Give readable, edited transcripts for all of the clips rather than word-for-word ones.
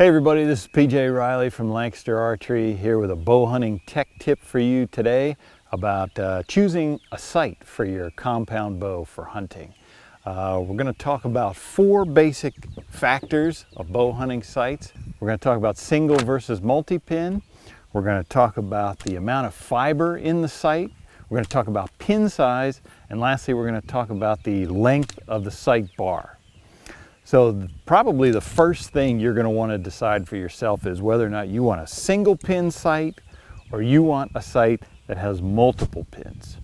Hey everybody, this is PJ Riley from Lancaster Archery here with a bow hunting tech tip for you today about choosing a sight for your compound bow for hunting. We're going to talk about 4 basic factors of bow hunting sights. We're going to talk about single versus multi-pin. We're going to talk about the amount of fiber in the sight. We're going to talk about pin size. And lastly, we're going to talk about the length of the sight bar. So probably the first thing you're going to want to decide for yourself is whether or not you want a single pin sight or you want a sight that has multiple pins.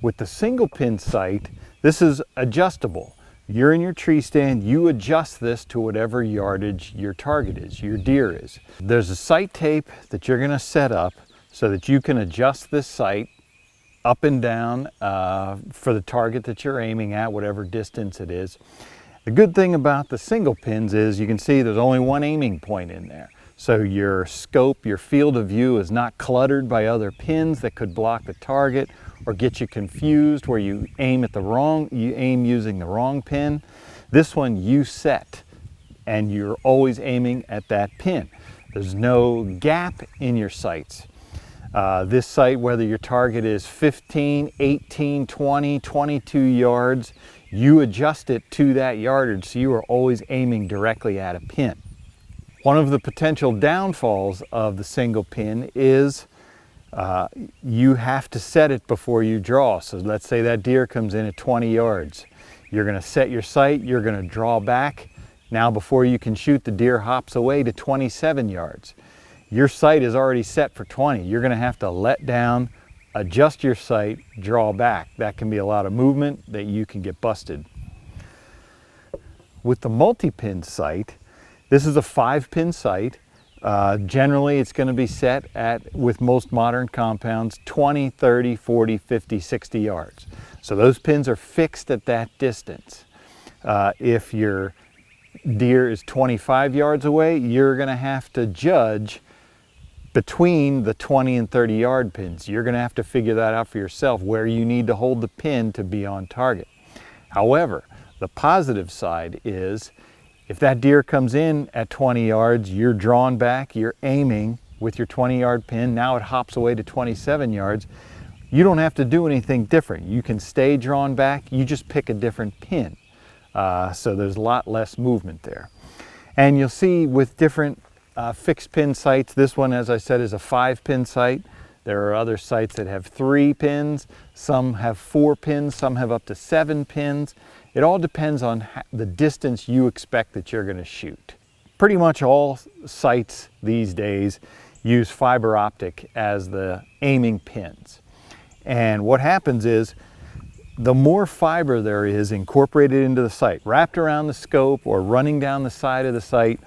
With the single pin sight, this is adjustable. You're in your tree stand, you adjust this to whatever yardage your target is, your deer is. There's a sight tape that you're going to set up so that you can adjust this sight up and down for the target that you're aiming at, whatever distance it is. The good thing about the single pins is you can see there's only one aiming point in there. So your scope, your field of view is not cluttered by other pins that could block the target or get you confused where you aim using the wrong pin. This one you set and you're always aiming at that pin. There's no gap in your sights. This sight, whether your target is 15, 18, 20, 22 yards, you adjust it to that yardage so you are always aiming directly at a pin. One of the potential downfalls of the single pin is you have to set it before you draw. So let's say that deer comes in at 20 yards. You're going to set your sight, you're going to draw back. Now before you can shoot, the deer hops away to 27 yards. Your sight is already set for 20. You're going to have to let down, adjust your sight, draw back. That can be a lot of movement that you can get busted. With the multi-pin sight, this is a 5-pin sight. Generally it's going to be set at, with most modern compounds, 20, 30, 40, 50, 60 yards. So those pins are fixed at that distance. If your deer is 25 yards away, you're going to have to judge between the 20 and 30 yard pins. You're going to have to figure that out for yourself, where you need to hold the pin to be on target. However, the positive side is if that deer comes in at 20 yards, you're drawn back, you're aiming with your 20-yard pin, now it hops away to 27 yards. You don't have to do anything different. You can stay drawn back, you just pick a different pin. So there's a lot less movement there. And you'll see with different fixed pin sights, this one, as I said, is a 5-pin sight. There are other sights that have 3 pins, some have 4 pins, some have up to 7 pins. It all depends on the distance you expect that you're going to shoot. Pretty much all sights these days use fiber optic as the aiming pins. And what happens is the more fiber there is incorporated into the sight, wrapped around the scope or running down the side of the sight,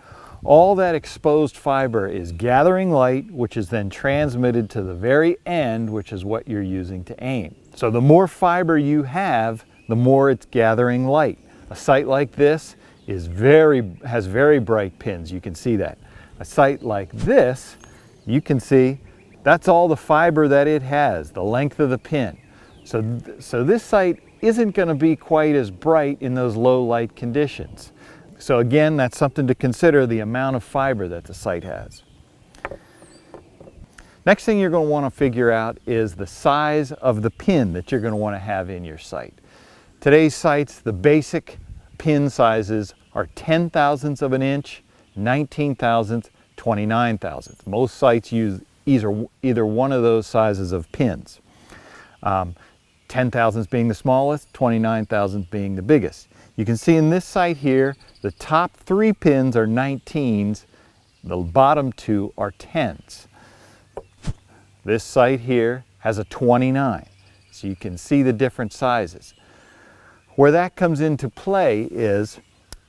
all that exposed fiber is gathering light, which is then transmitted to the very end, which is what you're using to aim. So the more fiber you have, the more it's gathering light. A sight like this has very bright pins. You can see that. A sight like this, you can see that's all the fiber that it has, the length of the pin. So this sight isn't going to be quite as bright in those low light conditions. So again, that's something to consider, the amount of fiber that the sight has. Next thing you're going to want to figure out is the size of the pin that you're going to want to have in your sight. Today's sights, the basic pin sizes are 10 thousandths of an inch, 19 thousandths, 29 thousandths. Most sights use either one of those sizes of pins. 10 thousandths being the smallest, 29 thousandths being the biggest. You can see in this sight here, the top 3 pins are 19s, the bottom 2 are 10s. This sight here has a 29, so you can see the different sizes. Where that comes into play is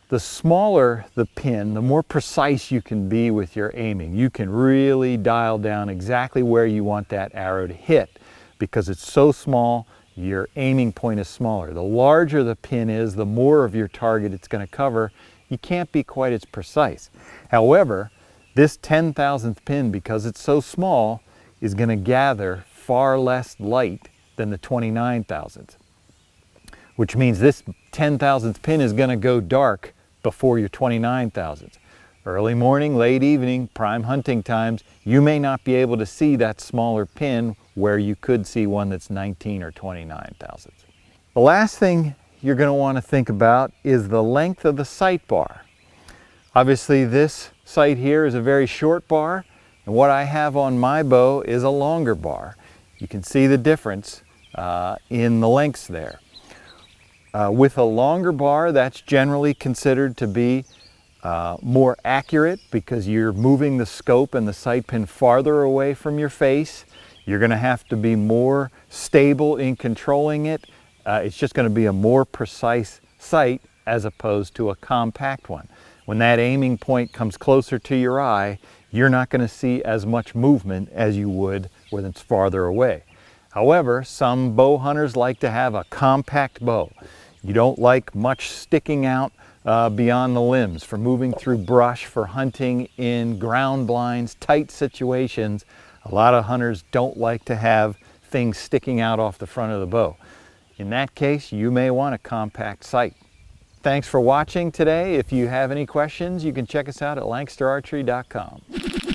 the smaller the pin, the more precise you can be with your aiming. You can really dial down exactly where you want that arrow to hit because it's so small. Your aiming point is smaller. The larger the pin is, the more of your target it's going to cover. You can't be quite as precise. However, this 10 thousandth pin, because it's so small, is going to gather far less light than the 29 thousandth, which means this 10 thousandth pin is going to go dark before your 29 thousandths. Early morning, late evening, prime hunting times, you may not be able to see that smaller pin where you could see one that's 19 or 29 thousandths. The last thing you're going to want to think about is the length of the sight bar. Obviously this sight here is a very short bar, and what I have on my bow is a longer bar. You can see the difference in the lengths there. With a longer bar, that's generally considered to be more accurate because you're moving the scope and the sight pin farther away from your face. You're going to have to be more stable in controlling it. It's just going to be a more precise sight as opposed to a compact one. When that aiming point comes closer to your eye, you're not going to see as much movement as you would when it's farther away. However, some bow hunters like to have a compact bow. You don't like much sticking out beyond the limbs, for moving through brush, for hunting in ground blinds, tight situations. A lot of hunters don't like to have things sticking out off the front of the bow. In that case, you may want a compact sight. Thanks for watching today. If you have any questions, you can check us out at lancasterarchery.com.